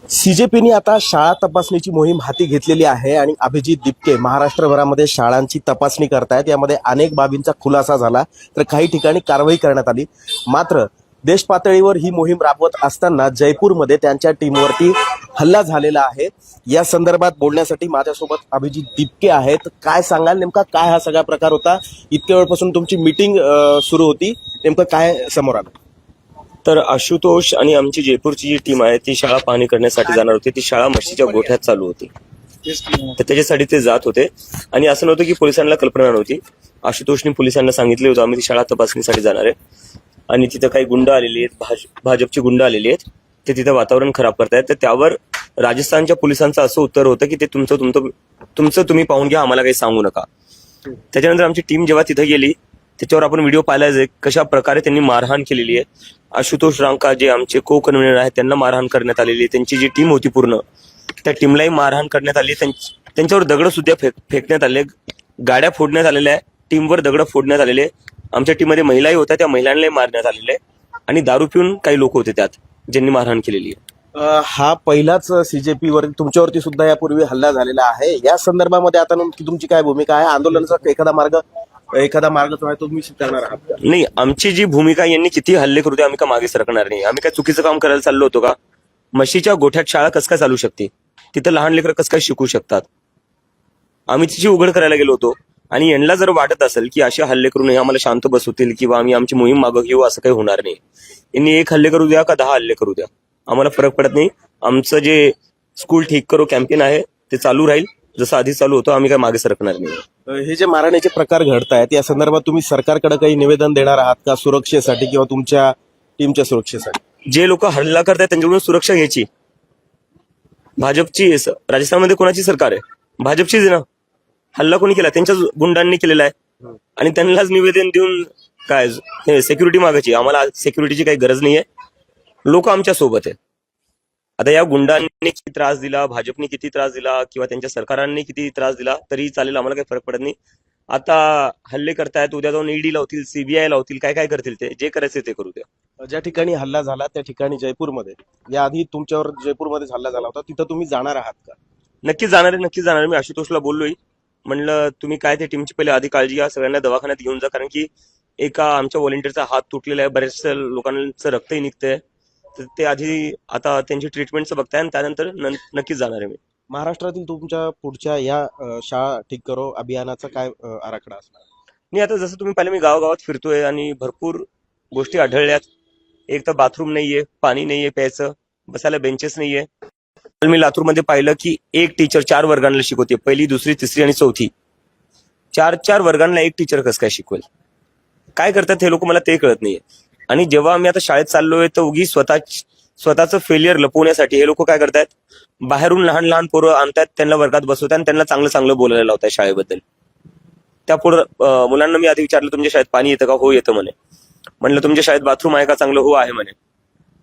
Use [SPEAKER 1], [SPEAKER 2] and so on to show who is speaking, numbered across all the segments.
[SPEAKER 1] सीजेपीने आता शाळा तपासणीची मोहीम हाती घेतलेली आहे आणि अभिजित दिपके महाराष्ट्रभरामध्ये शाळांची तपासणी करतायत। यामध्ये अनेक बाबींचा खुलासा झाला तर काही ठिकाणी कारवाई करण्यात आली। मात्र देश पातळीवर ही मोहीम राबवत असताना जयपूरमध्ये त्यांच्या टीमवरती हल्ला झालेला आहे। या संदर्भात बोलण्यासाठी माझ्यासोबत अभिजित दिपके आहेत। काय सांगाल, नेमका काय हा सगळा प्रकार होता? इतक्या वेळपासून तुमची मीटिंग सुरू होती, नेमकं काय समोर आलं?
[SPEAKER 2] तर आशुतोष आणि आमची जयपूरची जी टीम आहे ती शाळा पाहणी करण्यासाठी जाणार होती। ती शाळा म्हशीच्या गोठ्यात चालू होती, तर त्याच्यासाठी ते जात होते। आणि असं नव्हतं की पोलिसांना कल्पना नव्हती। आशुतोषने पोलिसांना सांगितले होतं आम्ही ती शाळा तपासणीसाठी जाणार आहे आणि तिथं काही गुंड आलेली आहेत, भाजपची गुंड आलेली आहेत, ते तिथं वातावरण खराब करतायत। तर त्यावर राजस्थानच्या पोलिसांचं असं उत्तर होतं की ते तुमचं तुम्ही पाहून घ्या, आम्हाला काही सांगू नका। त्याच्यानंतर आमची टीम जेव्हा तिथे गेली त्याच्यावर आपण व्हिडिओ पाहिला कशा प्रकारे त्यांनी मारहाण केलेली आहे। आशुतोष रांका जे आमचे को कन्व्हेनर आहेत त्यांना मारहाण करण्यात आलेली आहे। त्यांची जी टीम होती पूर्ण त्या टीमलाही मारहाण करण्यात आली। त्यांच्यावर दगड सुद्धा फेकण्यात आले, गाड्या फोडण्यात आलेल्या आहे, टीमवर दगड फोडण्यात आलेले। आमच्या टीममध्ये महिलाही होत्या, त्या महिलांनाही मारण्यात आलेले आणि दारू पिऊन काही लोक होते त्यात ज्यांनी मारहाण केलेली आहे।
[SPEAKER 1] हा पहिलाच सीजेपी तुमच्यावरती सुद्धा यापूर्वी हल्ला झालेला आहे। या संदर्भामध्ये आता तुमची काय भूमिका आहे? आंदोलनाचा एखादा मार्ग जो आहे तो तुम्ही स्वीकारणार आहात का?
[SPEAKER 2] नाही, आमची जी भूमिका, यांनी किती हल्ले करू दे आम्ही का मागे सरकणार नाही। आम्ही काय चुकीचं काम करायला चाललो होतो का? म्हशीच्या गोठ्यात शाळा कसं काय चालू शकते? तिथं लहान लेकरं कसं काय शिकू शकतात? आम्ही तिची उघड करायला गेलो होतो। आणि यांना जर वाटत असेल की असे हल्ले करू नये, आम्हाला शांत बसवतील किंवा आम्ही आमची मोहीम मागं घेऊ, असं काही होणार नाही। यांनी 1 हल्ले करू द्या का 10 हल्ले करू द्या, आम्हाला फरक पडत नाही। आमचं जे स्कूल ठीक करो कॅम्पेन आहे ते चालू राहील जसं आधी चालू होतं, आम्ही काय मागे सरकणार नाही।
[SPEAKER 1] हे जे मारहाणीचे प्रकार घडत आहेत या संदर्भात तुम्ही सरकारकडे काही निवेदन देणार आहात का, सुरक्षेसाठी किंवा तुमच्या टीमच्या सुरक्षेसाठी?
[SPEAKER 2] जे लोक हल्ला करतायत त्यांच्याकडून सुरक्षा घ्यायची। भाजपची राजस्थानमध्ये कोणाची सरकार आहे? भाजपचीच आहे ना। हल्ला कोणी केला? त्यांच्याच गुंडांनी केलेला आहे आणि त्यांनाच निवेदन देऊन काय सिक्युरिटी मागायची? आम्हाला सिक्युरिटीची काही गरज नाहीये, लोक आमच्या सोबत आहे। आता या गुंडांनी किती त्रास दिला, भाजपने किती त्रास दिला किंवा त्यांच्या सरकारांनी किती त्रास दिला तरी चालेल, आम्हाला काही फरक पडत नाही। आता हल्ले करतायत, उद्या जाऊन ईडी लावतील, सीबीआय लावतील, काय काय करतील, ते जे करायचं ते करू द्या।
[SPEAKER 1] ज्या ठिकाणी हल्ला झाला त्या ठिकाणी जयपूरमध्ये, याआधी तुमच्यावर जयपूरमध्ये हल्ला झाला होता, तिथं तुम्ही जाणार आहात का?
[SPEAKER 2] नक्कीच जाणार आहे, नक्कीच जाणार आहे। मी आशुतोषला बोललोय, म्हणलं तुम्ही काय ते टीमची पहिले आधी काळजी घ्या, सगळ्यांना दवाखान्यात घेऊन जा, कारण की एका आमच्या व्हॉलेंटियरचा हात तुटलेला आहे, बऱ्याच लोकांचं रक्तही निघतंय, तर ते आधी आता त्यांची ट्रीटमेंटचं बघताय आणि त्यानंतर नक्कीच जाणार आहे मी।
[SPEAKER 1] महाराष्ट्रातील तुमच्या पुढच्या या शाळा ठीक करो अभियानाचा काय आराखडा असणार?
[SPEAKER 2] नाही, आता जसं तुम्ही पाहिलं मी गावागावात फिरतोय आणि भरपूर गोष्टी आढळल्यात। एक तर बाथरूम नाहीये, पाणी नाहीये प्यायचं, बसायला बेंचेस नाहीये। मी लातूरमध्ये पाहिलं की एक टीचर 4 वर्गांना शिकवते, 1ली, 2री, 3री आणि 4थी, 4 वर्गांना एक टीचर कसं काय शिकवेल? काय करतात हे लोक, मला ते कळत नाहीये। आणि जेव्हा आम्ही आता शाळेत चाललोय तर उगी स्वतःचं फेलियर लपवण्यासाठी हे लोक काय करतात, बाहेरून लहान लहान पोरं आणतात, त्यांना वर्गात बसवतात आणि त्यांना चांगलं चांगलं बोलायला लावतात शाळेबद्दल। त्या मुलांना मी आधी विचारलं तुमच्या शाळेत पाणी येतं का? हो येतं म्हणे। म्हणलं तुमच्या शाळेत बाथरूम आहे का? चांगलं, हो आहे म्हणे।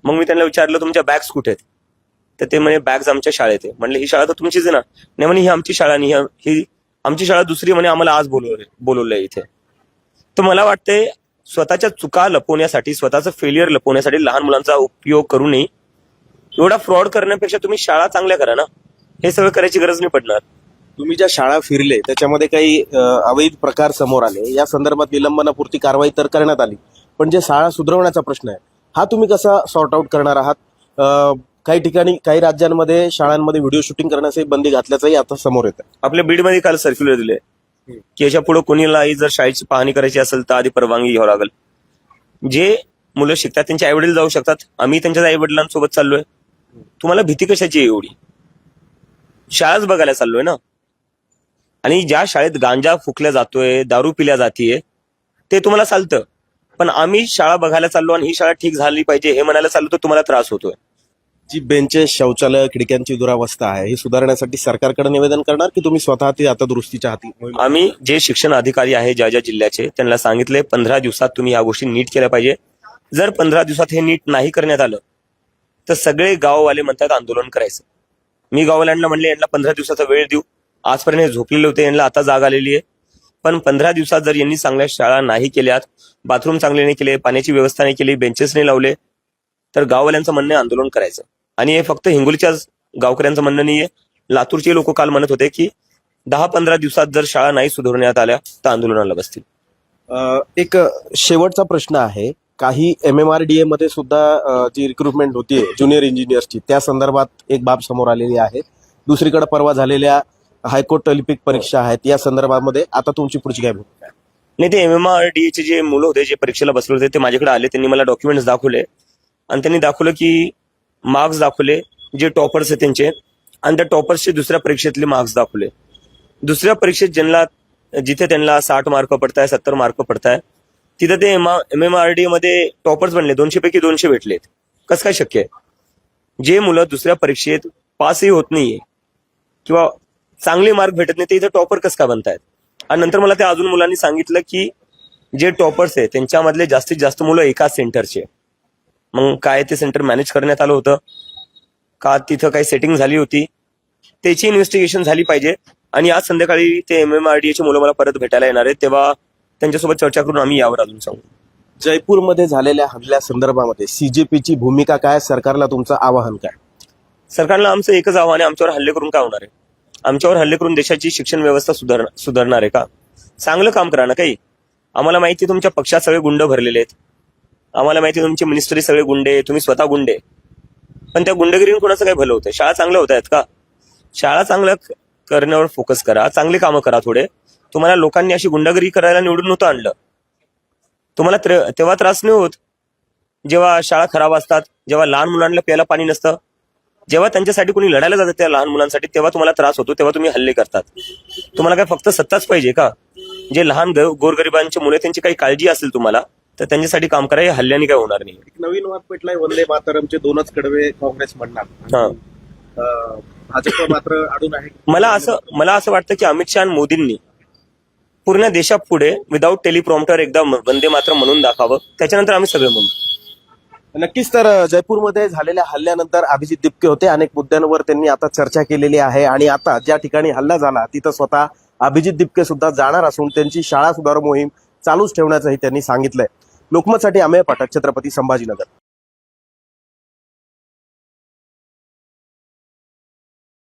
[SPEAKER 2] मग मी त्यांना विचारलं तुमच्या बॅग्स कुठे आहेत? तर ते म्हणे बॅग्स आमच्या शाळेत आहे। म्हणलं ही शाळा तर तुमचीच आहे ना? नाही म्हणे ही आमची शाळा नाही, ही आमची शाळा दुसरी, म्हणे आम्हाला आज बोलवलंय इथे। तर मला वाटतंय स्वतःच्या चुका लपवण्यासाठी, स्वतःचं फेलियर लपवण्यासाठी लहान मुलांचा उपयोग करू नये। एवढा फ्रॉड करण्यापेक्षा तुम्ही शाळा चांगल्या करा ना, हे सगळं करायची गरज नाही पडणार।
[SPEAKER 1] तुम्ही ज्या शाळा फिरले त्याच्यामध्ये काही अवैध प्रकार समोर आले, या संदर्भात निलंबनापुरती कारवाई तर करण्यात आली, पण जे शाळा सुधारण्याचा प्रश्न आहे हा तुम्ही कसा सॉर्ट आउट करणार आहात? काही ठिकाणी काही राज्यांमध्ये शाळांमध्ये व्हिडिओ शूटिंग करण्याची बंदी घातल्याचंही आता समोर येतं।
[SPEAKER 2] आपल्या बीडमध्ये काल सर्क्युलर दिले की याच्या पुढे कोणीलाही जर शाळेची पाहणी करायची असेल तर आधी परवानगी घ्यावं लागेल। जे मुलं शिकतात त्यांचे आईवडील जाऊ शकतात, आम्ही त्यांच्या आईवडिलांसोबत चाललोय। तुम्हाला भीती कशाची आहे एवढी? शाळाच बघायला चाललोय ना। आणि ज्या शाळेत गांजा फुकल्या जातोय, दारू पिल्या जातीये ते तुम्हाला चालतं, पण आम्ही शाळा बघायला चाललो आणि ही शाळा ठीक झाली पाहिजे हे म्हणायला चाललो तर तुम्हाला त्रास होतोय।
[SPEAKER 1] जी बेंचेस, शौचालय, खिडक्यांची दुरावस्था आहे ही सुधारण्यासाठी सरकारकडे निवेदन करणार की तुम्ही स्वतः ती आता दुरुस्तीच्या हाती?
[SPEAKER 2] आम्ही जे शिक्षण अधिकारी आहे ज्या ज्या जिल्ह्याचे त्यांना सांगितले 15 दिवसात तुम्ही या गोष्टी नीट केल्या पाहिजे। जर 15 दिवसात हे नीट नाही करण्यात आलं तर सगळे गाववाले म्हणतात आंदोलन करायचं। मी गाववाल्यांना म्हणले यांना 15 दिवसाचा वेळ देऊ, आजपर्यंत हे झोपलेले होते, यांना आता जाग आलेली आहे, पण 15 दिवसात जर यांनी चांगल्या शाळा नाही केल्यात, बाथरूम चांगले नाही केले, पाण्याची व्यवस्था नाही केली, बेंचेस नाही लावले, तर गाववाल्यांचं म्हणणं आंदोलन करायचं। आणि हे फक्त हिंगोलीच्याच गावकऱ्यांचं म्हणणं नाहीये. लातूरचे लोक काल म्हणत होते की 10-15 दिवसात जर शाळा नाही सुधारण्यात आल्या तर आंदोलनाला बसतील.
[SPEAKER 1] एक शेवटचा प्रश्न आहे. काही MMRDA मध्ये सुद्धा जी रिक्रुटमेंट होतीये ज्युनियर इंजिनियर्सची, त्या संदर्भात एक बाब समोर आलेली आहे. दुसरीकडे परवा झालेल्या हायकोर्ट लिपिक परीक्षा आहेत, या संदर्भामध्ये आता तुमची पुढची काय भूमिका आहे?
[SPEAKER 2] नाही, ते MMRDA चे जे मुलं होते जे परीक्षेला बसले होते ते माझ्याकडे आले. त्यांनी मला डॉक्युमेंट्स दाखवले आणि त्यांनी दाखवलं की मार्क्स दाखवले जे टॉपर्स आहेत त्यांचे, आणि त्या टॉपर्सचे दुसऱ्या परीक्षेतले मार्क्स दाखवले. दुसऱ्या परीक्षेत जिथे त्यांना 60 मार्क पडताय, 70 मार्क पडताय, तिथं ते MMRDA मध्ये टॉपर्स बनले, 200 पैकी 200 भेटलेत. कसं काय शक्य आहे? जे मुलं दुसऱ्या परीक्षेत पासही होत नाहीये किंवा चांगले मार्क भेटत नाही ते इथं टॉपर कसं काय बनतायत? आणि नंतर मला त्या अजून मुलांनी सांगितलं की जे टॉपर्स आहे त्यांच्यामधले जास्तीत जास्त मुलं एकाच सेंटरचे. मग काय ते सेंटर मॅनेज करण्यात आलं होतं का, तिथं काही सेटिंग झाली होती, त्याची इन्व्हेस्टिगेशन झाली पाहिजे. आणि आज संध्याकाळी ते MMRDA चे मुलं मला परत भेटायला येणार आहेत, तेव्हा त्यांच्यासोबत चर्चा करून आम्ही यावर अजून सांगू.
[SPEAKER 1] जयपूरमध्ये झालेल्या हल्ल्या संदर्भामध्ये CJPची भूमिका काय, सरकारला तुमचं आवाहन काय?
[SPEAKER 2] सरकारला आमचं एकच आव्हान आहे, आमच्यावर हल्ले करून काय होणार आहे? आमच्यावर हल्ले करून देशाची शिक्षण व्यवस्था सुधारणार आहे का? चांगलं काम करा ना काही. आम्हाला माहिती आहे तुमच्या पक्षात सगळे गुंड भरलेले आहेत, आम्हाला माहिती आहे तुमचे मिनिस्टरी सगळे गुंडे, तुम्ही स्वतः गुंडे. पण त्या गुंडगिरीने कोणाचं काय भलं होतंय? शाळा चांगल्या होत आहेत का? शाळा चांगल्या करण्यावर फोकस करा, चांगली कामं करा थोडे. तुम्हाला लोकांनी अशी गुंडगिरी करायला निवडून नव्हतं आणलं. तुम्हाला तेव्हा त्रास नाही होत जेव्हा शाळा खराब असतात, जेव्हा लहान मुलांना प्यायला पाणी नसतं, जेव्हा त्यांच्यासाठी कोणी लढायला जातं त्या लहान मुलांसाठी, तेव्हा तुम्हाला त्रास होतो, तेव्हा तुम्ही हल्ले करतात. तुम्हाला काय फक्त सत्ताच पाहिजे का? जे लहान गोरगरिबांचे मुले त्यांची काही काळजी असेल तुम्हाला तर त्यांच्यासाठी काम करा. हे हल्ल्याने काय होणार नाही.
[SPEAKER 1] एक नवीन वाद पेटलाय, वंदे मातरमचे 2च कडवे काँग्रेस म्हणणार,
[SPEAKER 2] हा,
[SPEAKER 1] भाजप मात्र अडून आहे.
[SPEAKER 2] मला असं वाटतं की अमित शहा आणि मोदींनी पूर्ण देशापुढे विदाऊट टेलिप्रॉम्प्टर एकदा वंदे मातरम म्हणून दाखवावं, त्याच्यानंतर आम्ही सगळे म्हणू.
[SPEAKER 1] नक्कीच. तर जयपूरमध्ये झालेल्या हल्ल्यानंतर अभिजित दिपके होते, अनेक मुद्द्यांवर त्यांनी आता चर्चा केलेली आहे आणि आता ज्या ठिकाणी हल्ला झाला तिथं स्वतः अभिजित दिपके सुद्धा जाणार असून त्यांची शाळा सुधार मोहीम चालूच ठेवण्याचंही त्यांनी सांगितलंय. लोकमतसाठी अमेय पाठक, छत्रपती संभाजीनगर.